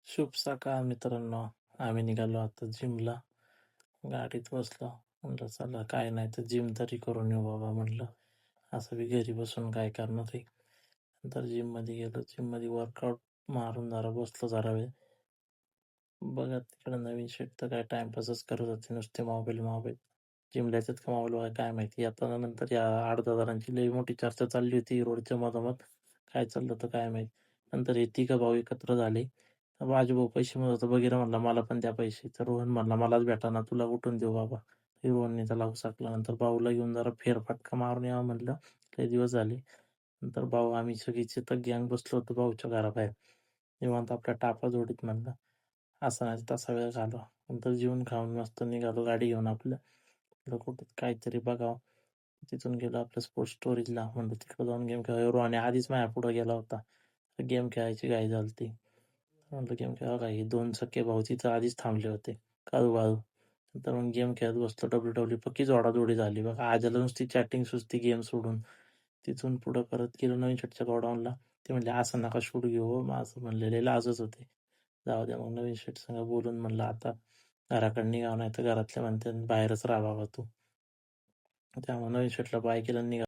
शुभ सकाळ मित्रांनो. आम्ही निघालो आता जिमला. गाडीत बसलो. म्हणलं चला काय नाही तर जिम तरी करून येऊ बाबा म्हणलं. असं बी घरी बसून काय करणार आहे. नंतर जिममध्ये गेलो. जिममध्ये वर्कआउट मारून जरा बसलो जरा वेळ. बघा तिकडे नवीन शेट तर काय टाईमपासच करत होते नुसते मोबाईल. जिमला येतात का मोबाईल बघायला काय माहिती. येताना नंतर या 8-10 जणांची लई मोठी चर्चा चालली होती रोडच्या मधोमध. काय चाललं होतं काय माहीत. नंतर हे तिघं भाऊ एकत्र झाले. तर बाजूभाऊ पैसे म्हणत होता. बघीरा म्हणला मला पण द्या पैसे. तर रोहन म्हणला मलाच भेटाना तुला कुठून देऊ बाबा. रोहनने त्याला उचकला. नंतर भाऊला घेऊन जरा फेरफटका मारून यावं म्हणलं. लय दिवस झाले. नंतर भाऊ आम्ही सगळीच इथं गँग बसलो होतो भाऊच्या घराबाहेर. निवांत आपल्या टापा जोडीत म्हणलं. असा नाही तसा वेळ घालवा. नंतर जेवून खाऊन मस्त निघालो गाडी घेऊन आपलं. म्हटलं कुठं काहीतरी बघावं. तिथून गेलो आपल्या स्पोर्ट्स स्टोरेजला. म्हणलं तिकडं जाऊन गेम खेळावं. रोहन आधीच माझ्या पुढे गेला होता. गेम खेळायची घाई झालती. म्हटलं गेम खेळावं काय. 2 सख्खे भाऊ तिथं आधीच थांबले होते. काळू. नंतर मग गेम खेळत बसलो. WWE पक्की जोडाजोडी झाली बघा. आज्याला नुसती चॅटिंग सुचती गेम सोडून. तिथून पुढं परत गेलो नवीन शेटच्या गोडाऊनला. ते म्हणले असं नका शूट घेऊ हो. मग असं म्हणलेले लाजच होते. जाऊ द्या मग नवीन शेट संग बोलून म्हणलं आता घराकडे निघावं नाही तर घरातले म्हणते बाहेरच राहा बाबा तू. त्यामुळे नवीन शेटला बाय केलं निघालो.